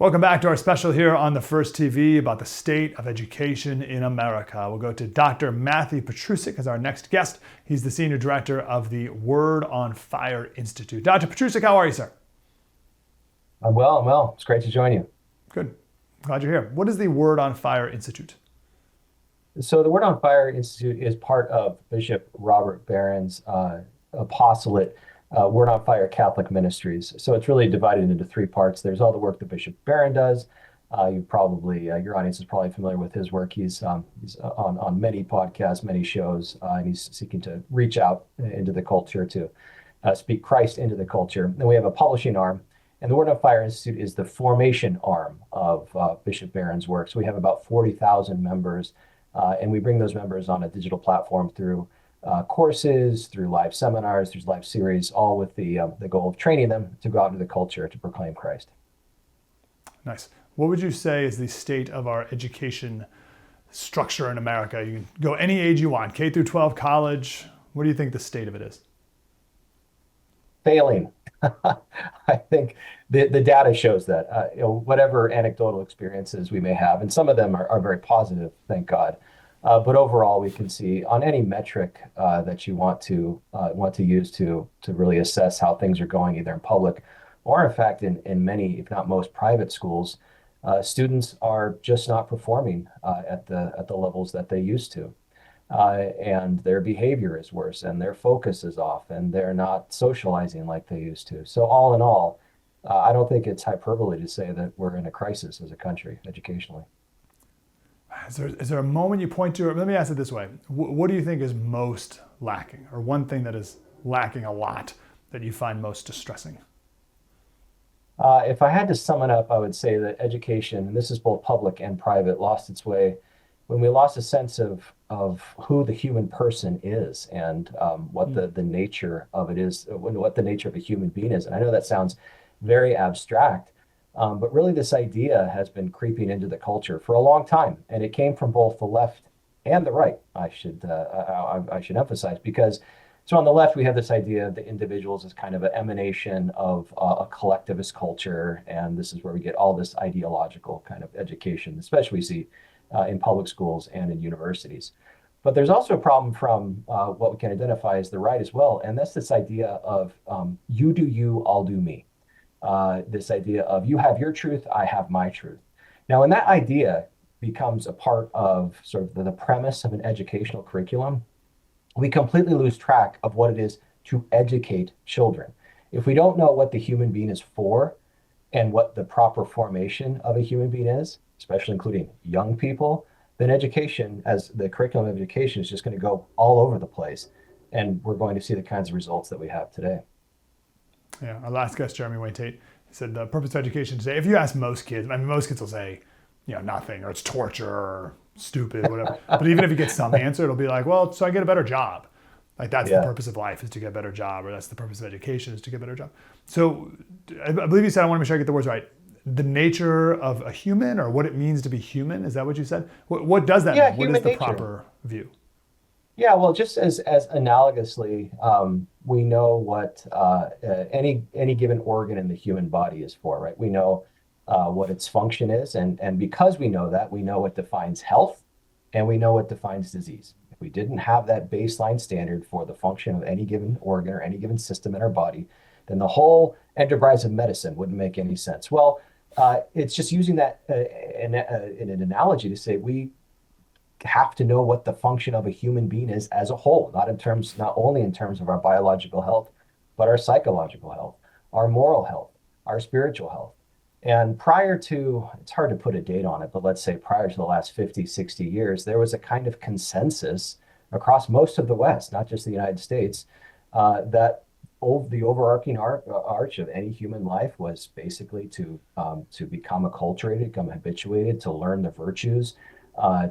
Welcome back to our special here on the First TV about the state of education in America. We'll go to Dr. Matthew Petrusek as our next guest. He's the Senior Director of the Word on Fire Institute. Dr. Petrusek, how are you, sir? I'm well. It's great to join you. Good. Glad you're here. What is the Word on Fire Institute? So the Word on Fire Institute is part of Bishop Robert Barron's apostolate, Word on Fire Catholic Ministries. So it's really divided into three parts. There's all the work that Bishop Barron does. Your audience is probably familiar with his work. He's on many podcasts, many shows, and he's seeking to reach out into the culture to speak Christ into the culture. Then we have a publishing arm. And the Word on Fire Institute is the formation arm of Bishop Barron's work. So we have about 40,000 members, and we bring those members on a digital platform through courses, through live seminars, through live series, all with the goal of training them to go out into the culture to proclaim Christ. Nice. What would you say is the state of our education structure in America? You can go any age you want, K through 12, college. What do you think the state of it is? Failing. I think the data shows that, whatever anecdotal experiences we may have, and some of them are very positive, thank God. But overall, we can see on any metric that you want to use to really assess how things are going, either in public or, in fact, in many, if not most, private schools, students are just not performing at the levels that they used to. And their behavior is worse, and their focus is off, and they're not socializing like they used to. So all in all, I don't think it's hyperbole to say that we're in a crisis as a country educationally. Is there a moment you point to, or let me ask it this way. What do you think is most lacking, or one thing that is lacking a lot that you find most distressing? If I had to sum it up, I would say that education, and this is both public and private, lost its way when we lost a sense of who the human person is and what the nature of it is, what the nature of a human being is. And I know that sounds very abstract, but really this idea has been creeping into the culture for a long time. And it came from both the left and the right, I should emphasize, because so on the left, we have this idea of the individuals as kind of an emanation of a collectivist culture. And this is where we get all this ideological kind of education, especially we see in public schools and in universities. But there's also a problem from what we can identify as the right as well. And that's this idea of you do you, I'll do me. This idea of you have your truth, I have my truth. Now, when that idea becomes a part of sort of the premise of an educational curriculum, we completely lose track of what it is to educate children. If we don't know what the human being is for and what the proper formation of a human being is, especially including young people, then education, as the curriculum of education, is just going to go all over the place. And we're going to see the kinds of results that we have today. Yeah, our last guest, Jeremy Wayne Tate, said the purpose of education today, if you ask most kids, I mean, most kids will say, nothing, or it's torture, or stupid, whatever. But even if you get some answer, it'll be like, well, so I get a better job. Like that's the purpose of life, is to get a better job, or that's the purpose of education, is to get a better job. So I believe you said, I want to make sure I get the words right, the nature of a human, or what it means to be human. Is that what you said? What does that mean? What is the proper view? Yeah, well, just as analogously, we know what any given organ in the human body is for, right? We know what its function is, and because we know that, we know what defines health, and we know what defines disease. If we didn't have that baseline standard for the function of any given organ or any given system in our body, then the whole enterprise of medicine wouldn't make any sense. Well, it's just using that in an analogy to say we have to know what the function of a human being is as a whole, not only in terms of our biological health, but our psychological health, our moral health, our spiritual health. And prior to, it's hard to put a date on it, but let's say prior to the last 50, 60 years, there was a kind of consensus across most of the West, not just the United States, that the overarching arch of any human life was basically to become acculturated, become habituated, to learn the virtues,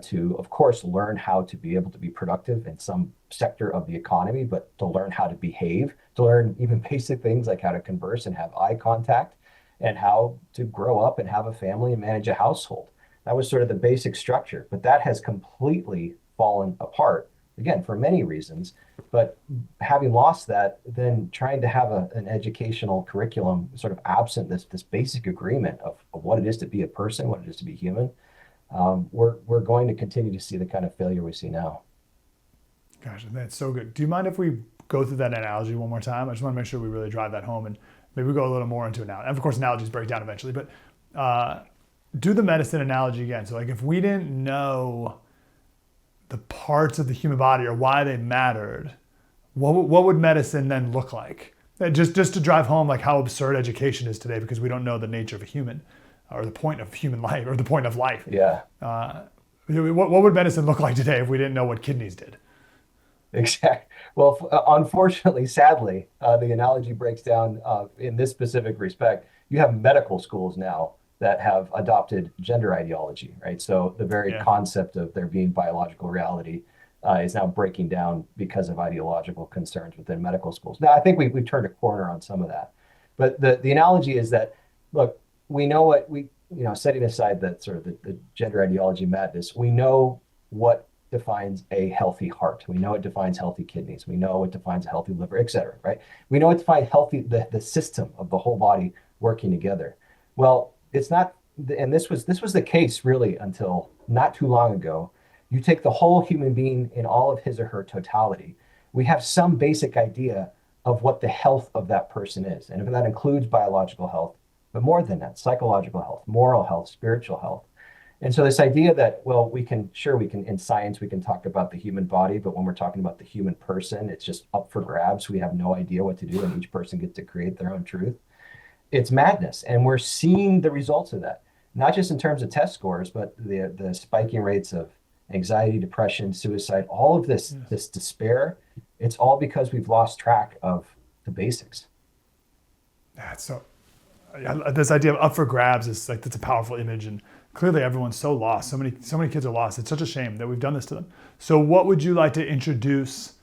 to, of course, learn how to be able to be productive in some sector of the economy, but to learn how to behave, to learn even basic things like how to converse and have eye contact, and how to grow up and have a family and manage a household. That was sort of the basic structure, but that has completely fallen apart again, for many reasons. But having lost that, then trying to have an educational curriculum sort of absent this basic agreement of what it is to be a person, what it is to be human, we're going to continue to see the kind of failure we see now. Gosh, that's so good. Do you mind if we go through that analogy one more time? I just want to make sure we really drive that home, and maybe we go a little more into it now. And of course, analogies break down eventually, but do the medicine analogy again. So like if we didn't know the parts of the human body or why they mattered, what would medicine then look like? Just to drive home like how absurd education is today because we don't know the nature of a human or the point of human life or the point of life. Yeah. What would medicine look like today if we didn't know what kidneys did? Exactly. Well, unfortunately, sadly, the analogy breaks down in this specific respect. You have medical schools now that have adopted gender ideology, right? So the very concept of there being biological reality is now breaking down because of ideological concerns within medical schools. Now, I think we've turned a corner on some of that. But the analogy is that, look, we know what setting aside that sort of the gender ideology madness, we know what defines a healthy heart. We know it defines healthy kidneys. We know it defines a healthy liver, et cetera, right? We know it defines healthy, the system of the whole body working together. Well, it's not, and this was the case really until not too long ago. You take the whole human being in all of his or her totality. We have some basic idea of what the health of that person is. And if that includes biological health, but more than that, psychological health, moral health, spiritual health. And so this idea that, well, in science, we can talk about the human body, but when we're talking about the human person, it's just up for grabs. We have no idea what to do, and each person gets to create their own truth. It's madness. And we're seeing the results of that, not just in terms of test scores, but the spiking rates of anxiety, depression, suicide, all of this despair. It's all because we've lost track of the basics. That's so, this idea of up for grabs is like, that's a powerful image, and clearly everyone's so lost. So many kids are lost. It's such a shame that we've done this to them. So what would you like to introduce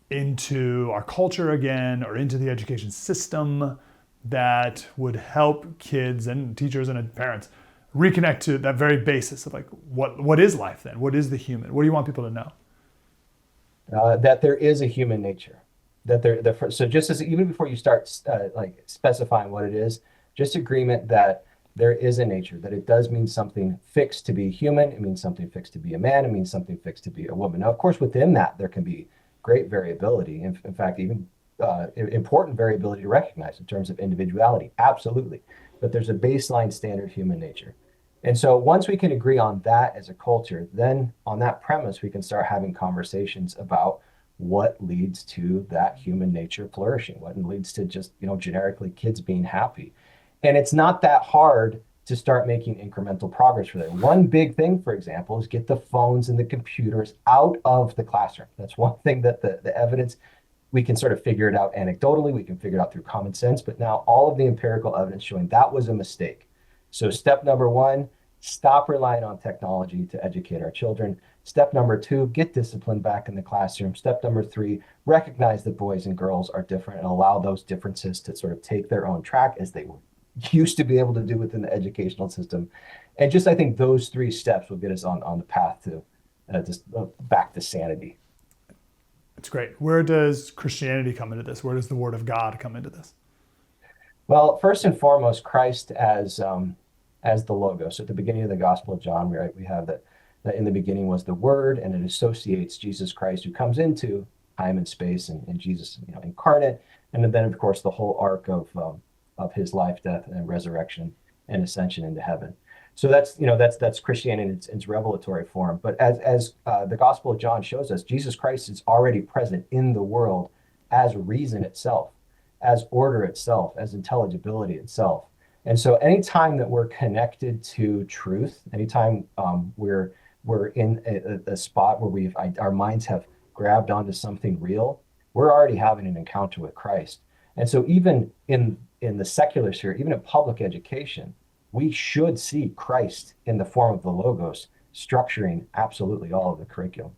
into our culture again, or into the education system, that would help kids and teachers and parents reconnect to that very basis of like, what is life then? What is the human? What do you want people to know? That there is a human nature. So just as even before you start like specifying what it is, just agreement that there is a nature, that it does mean something fixed to be human. It means something fixed to be a man. It means something fixed to be a woman. Now, of course, within that, there can be great variability. In fact, even important variability to recognize in terms of individuality. Absolutely. But there's a baseline standard human nature. And so once we can agree on that as a culture, then on that premise, we can start having conversations about what leads to that human nature flourishing, what leads to just, generically kids being happy. And it's not that hard to start making incremental progress for that. One big thing, for example, is get the phones and the computers out of the classroom. That's one thing that the evidence, we can sort of figure it out anecdotally, we can figure it out through common sense, but now all of the empirical evidence showing that was a mistake. So step number one, stop relying on technology to educate our children. Step number two, get discipline back in the classroom. Step number three, recognize that boys and girls are different and allow those differences to sort of take their own track as they used to be able to do within the educational system. And just, I think those three steps will get us on the path to back to sanity. It's great. Where does Christianity come into this? Where does the Word of God come into this? Well, first and foremost, Christ as the Logos. At the beginning of the Gospel of John, we have that in the beginning was the Word, and it associates Jesus Christ, who comes into time and space, and Jesus, incarnate, and then of course the whole arc of his life, death, and resurrection and ascension into heaven. So that's Christianity in its revelatory form. But as the Gospel of John shows us, Jesus Christ is already present in the world as reason itself, as order itself, as intelligibility itself. And so anytime that we're connected to truth, anytime we're in a spot where our minds have grabbed onto something real, we're already having an encounter with Christ. And so even in the secular sphere, even in public education, we should see Christ in the form of the Logos structuring absolutely all of the curriculum.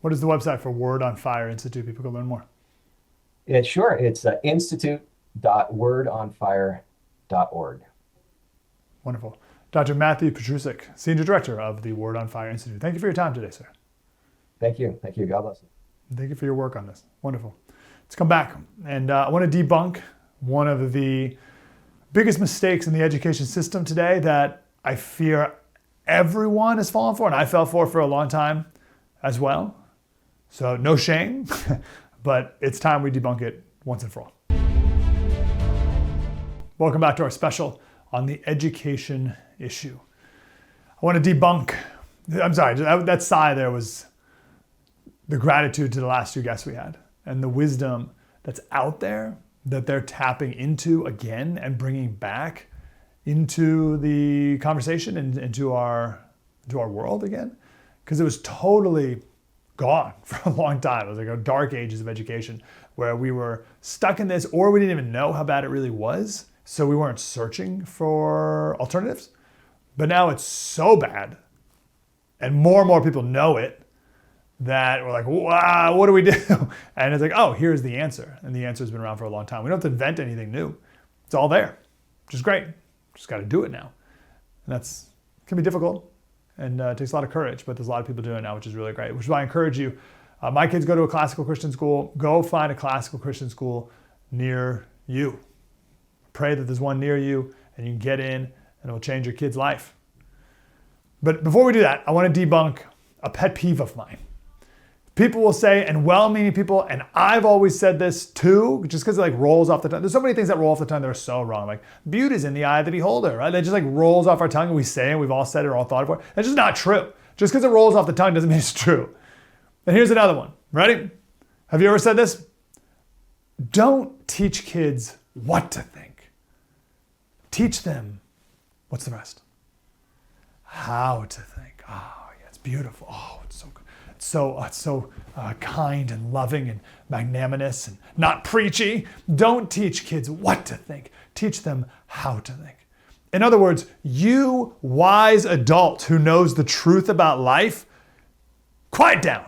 What is the website for Word on Fire Institute? People can learn more. It's institute.wordonfire.org. Wonderful. Dr. Matthew Petrusek, Senior Director of the Word on Fire Institute. Thank you for your time today, sir. Thank you. Thank you. God bless you. Thank you for your work on this. Wonderful. Let's come back. And I want to debunk one of the biggest mistakes in the education system today that I fear everyone has fallen for, and I fell for a long time as well. So no shame, but it's time we debunk it once and for all. Welcome back to our special on the education issue. I want to debunk, I'm sorry, that sigh there was the gratitude to the last two guests we had and the wisdom that's out there that they're tapping into again and bringing back into the conversation and into our world again. Because it was totally gone for a long time. It was like a dark ages of education where we were stuck in this, or we didn't even know how bad it really was. So we weren't searching for alternatives. But now it's so bad, and more people know it, that we're like, wow, what do we do? And it's like, oh, here's the answer. And the answer's been around for a long time. We don't have to invent anything new. It's all there, which is great. Just got to do it now. And that's can be difficult, and it takes a lot of courage, but there's a lot of people doing it now, which is really great, which is why I encourage you. My kids go to a classical Christian school. Go find a classical Christian school near you. Pray that there's one near you and you can get in, and it will change your kid's life. But before we do that, I want to debunk a pet peeve of mine. People will say, and well-meaning people, and I've always said this too, just because it like rolls off the tongue. There's so many things that roll off the tongue that are so wrong. Like, beauty is in the eye of the beholder, right? That just like rolls off our tongue and we say it, we've all said it or all thought it before. That's just not true. Just because it rolls off the tongue doesn't mean it's true. And here's another one. Ready? Have you ever said this? Don't teach kids what to think. Teach them, what's the rest? How to think. Oh, yeah, it's beautiful. Oh, it's so good. It's so kind and loving and magnanimous and not preachy. Don't teach kids what to think. Teach them how to think. In other words, you wise adult who knows the truth about life, quiet down.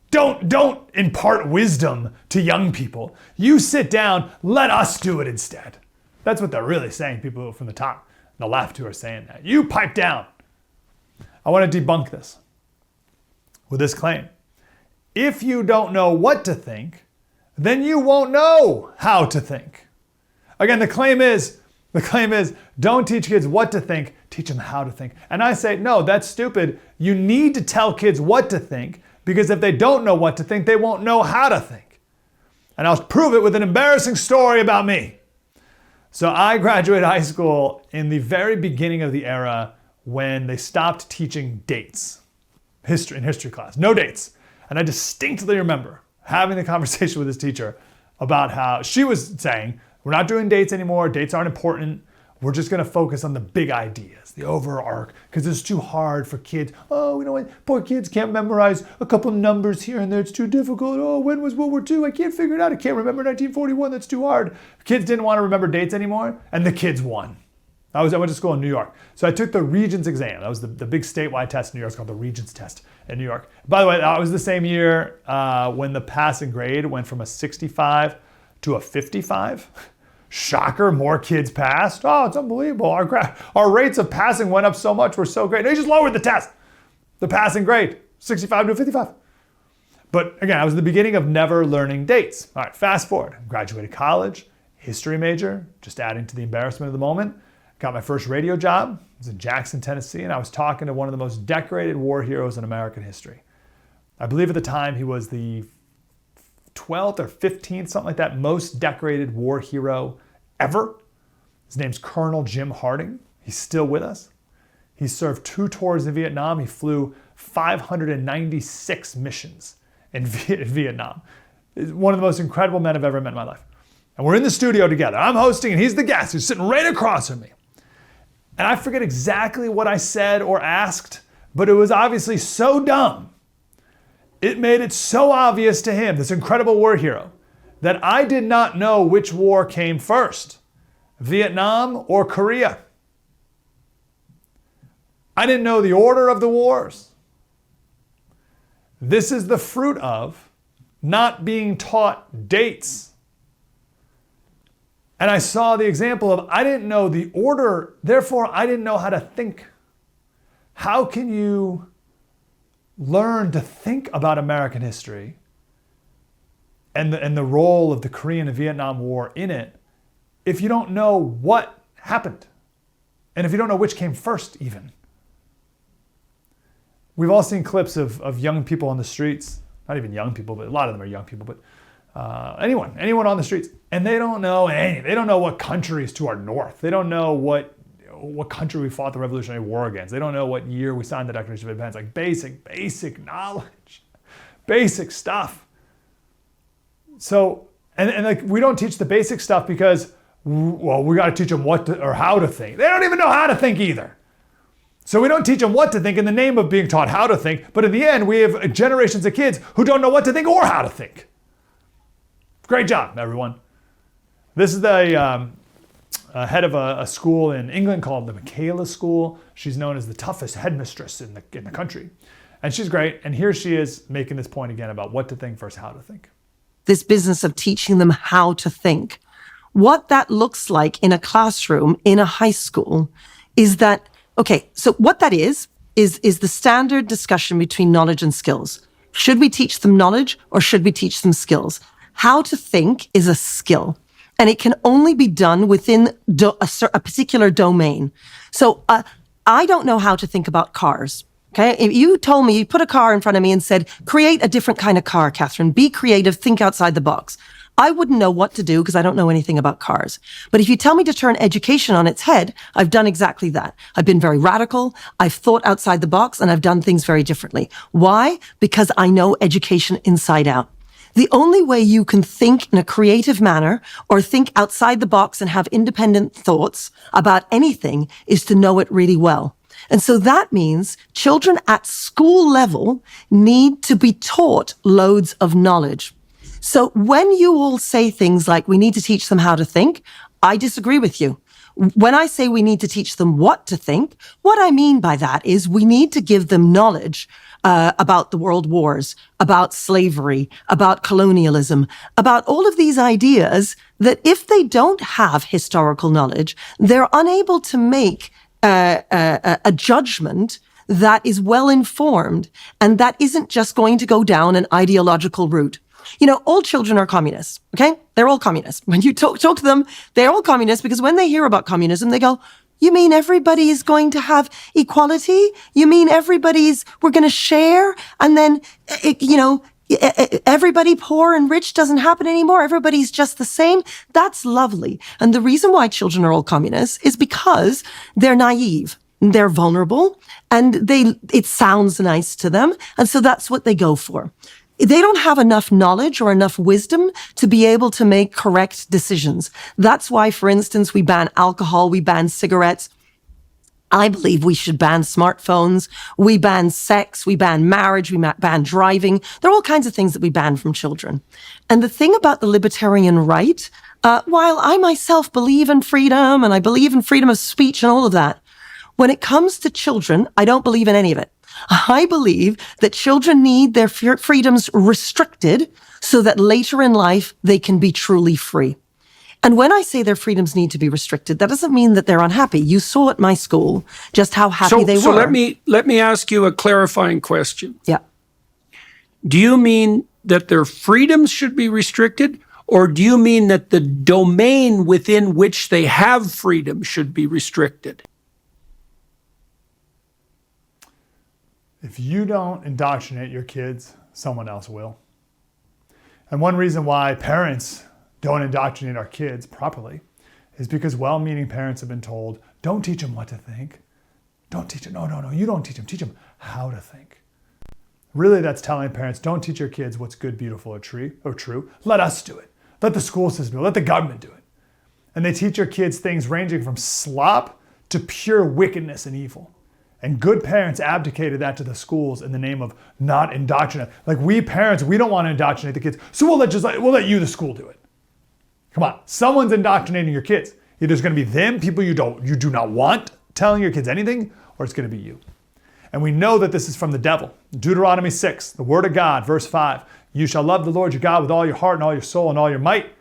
Don't impart wisdom to young people. You sit down, let us do it instead. That's what they're really saying, people from the top, the left who are saying that. You pipe down. I want to debunk this with this claim. If you don't know what to think, then you won't know how to think. Again, the claim is, don't teach kids what to think, teach them how to think. And I say, no, that's stupid. You need to tell kids what to think, because if they don't know what to think, they won't know how to think. And I'll prove it with an embarrassing story about me. So I graduated high school in the very beginning of the era when they stopped teaching dates in history class. No dates. And I distinctly remember having the conversation with this teacher about how she was saying, we're not doing dates anymore. Dates aren't important. We're just going to focus on the big ideas, the overarch, because it's too hard for kids. Oh, you know what? Poor kids can't memorize a couple numbers here and there. It's too difficult. Oh, when was World War II? I can't figure it out. I can't remember 1941. That's too hard. Kids didn't want to remember dates anymore, and the kids won. I went to school in New York. So I took the Regents exam. That was the big statewide test in New York. It's called the Regents test in New York. By the way, that was the same year when the passing grade went from a 65 to a 55. Shocker, more kids passed. Oh, it's unbelievable. Our rates of passing went up so much. We're so great. They just lowered the test. The passing grade, 65 to 55. But again, I was at the beginning of never learning dates. All right, fast forward. Graduated college, history major, just adding to the embarrassment of the moment. Got my first radio job. I was in Jackson, Tennessee, and I was talking to one of the most decorated war heroes in American history. I believe at the time he was the 12th or 15th, something like that, most decorated war hero ever. His name's Colonel Jim Harding. He's still with us. He served 2 tours in Vietnam. He flew 596 missions in Vietnam. He's one of the most incredible men I've ever met in my life. And we're in the studio together. I'm hosting and he's the guest who's sitting right across from me. And I forget exactly what I said or asked, but it was obviously so dumb. It made it so obvious to him, this incredible war hero, that I did not know which war came first, Vietnam or Korea. I didn't know the order of the wars. This is the fruit of not being taught dates. And I saw the example of I didn't know the order, therefore I didn't know how to think. How can you learn to think about American history and the role of the Korean and Vietnam War in it if you don't know what happened? And if you don't know which came first even? We've all seen clips of young people on the streets, not even young people, but a lot of them are young people, but anyone on the streets, and they don't know anything. They don't know what country is to our north. They don't know what country we fought the Revolutionary War against. They don't know what year we signed the Declaration of Independence. Like basic knowledge, basic stuff. So, and like we don't teach the basic stuff because, well, we got to teach them what to, or how to think. They don't even know how to think either. So we don't teach them what to think in the name of being taught how to think, but in the end, we have generations of kids who don't know what to think or how to think. Great job, everyone. This is the head of a school in England called the Michaela School. She's known as the toughest headmistress in the country. And she's great. And here she is making this point again about what to think versus how to think. This business of teaching them how to think. What that looks like in a classroom, in a high school, is that, okay, so what that is the standard discussion between knowledge and skills. Should we teach them knowledge or should we teach them skills? How to think is a skill, and it can only be done within a particular domain. So I don't know how to think about cars. Okay, if you told me, you put a car in front of me and said, create a different kind of car, Catherine, be creative, think outside the box. I wouldn't know what to do because I don't know anything about cars. But if you tell me to turn education on its head, I've done exactly that. I've been very radical. I've thought outside the box and I've done things very differently. Why? Because I know education inside out. The only way you can think in a creative manner or think outside the box and have independent thoughts about anything is to know it really well. And so that means children at school level need to be taught loads of knowledge. So when you all say things like we need to teach them how to think, I disagree with you. When I say we need to teach them what to think, what I mean by that is we need to give them knowledge about the world wars, about slavery, about colonialism, about all of these ideas that if they don't have historical knowledge, they're unable to make a judgment that is well informed and that isn't just going to go down an ideological route. You know, all children are communists, okay? They're all communists. When you talk to them, they're all communists because when they hear about communism, they go, you mean everybody is going to have equality? You mean we're going to share? And then, everybody poor and rich doesn't happen anymore. Everybody's just the same. That's lovely. And the reason why children are all communists is because they're naive. They're vulnerable and it sounds nice to them. And so that's what they go for. They don't have enough knowledge or enough wisdom to be able to make correct decisions. That's why, for instance, we ban alcohol, we ban cigarettes. I believe we should ban smartphones, we ban sex, we ban marriage, we ban driving. There are all kinds of things that we ban from children. And the thing about the libertarian right, while I myself believe in freedom and I believe in freedom of speech and all of that, when it comes to children, I don't believe in any of it. I believe that children need their freedoms restricted so that later in life they can be truly free. And when I say their freedoms need to be restricted, that doesn't mean that they're unhappy. You saw at my school just how happy they were. So let me ask you a clarifying question. Yeah. Do you mean that their freedoms should be restricted, or do you mean that the domain within which they have freedom should be restricted? If you don't indoctrinate your kids, someone else will. And one reason why parents don't indoctrinate our kids properly is because well-meaning parents have been told, don't teach them what to think. Don't teach them. No, you don't teach them. Teach them how to think. Really, that's telling parents, don't teach your kids what's good, beautiful, or true. Let us do it. Let the school system do it. Let the government do it. And they teach your kids things ranging from slop to pure wickedness and evil. And good parents abdicated that to the schools in the name of not indoctrinating. Like we parents, we don't want to indoctrinate the kids, so we'll let you, the school, do it. Come on, someone's indoctrinating your kids. Either it's going to be them, people you do not want telling your kids anything, or it's going to be you. And we know that this is from the devil. Deuteronomy 6, the word of God, verse 5. You shall love the Lord your God with all your heart and all your soul and all your might.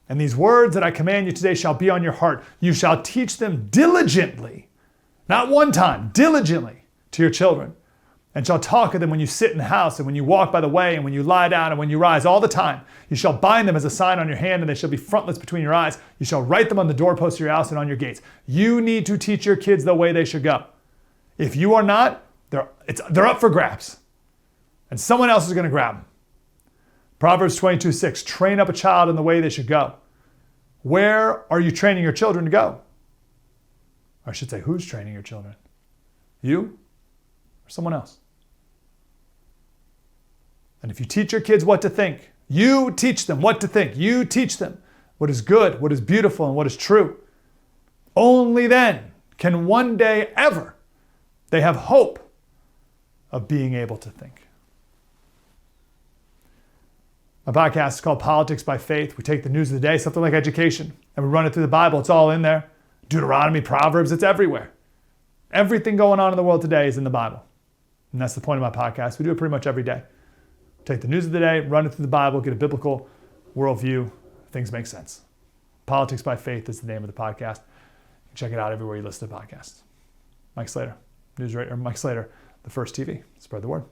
And these words that I command you today shall be on your heart. You shall teach them diligently. Not one time, diligently to your children. and shall talk of them when you sit in the house, and when you walk by the way, and when you lie down, and when you rise, all the time. You shall bind them as a sign on your hand, and they shall be frontlets between your eyes. You shall write them on the doorposts of your house and on your gates. You need to teach your kids the way they should go. If you are not, they're up for grabs. And someone else is going to grab them. Proverbs 22:6, train up a child in the way they should go. Where are you training your children to go? Or I should say, who's training your children? You or someone else? And if you teach your kids what to think, you teach them what to think. You teach them what is good, what is beautiful, and what is true. Only then can one day ever they have hope of being able to think. My podcast is called Politics by Faith. We take the news of the day, something like education, and we run it through the Bible. It's all in there. Deuteronomy, Proverbs, it's everywhere. Everything going on in the world today is in the Bible. And that's the point of my podcast. We do it pretty much every day. Take the news of the day, run it through the Bible, get a biblical worldview. Things make sense. Politics by Faith is the name of the podcast. Check it out everywhere you listen to podcasts. Mike Slater, Mike Slater, The First TV. Spread the word.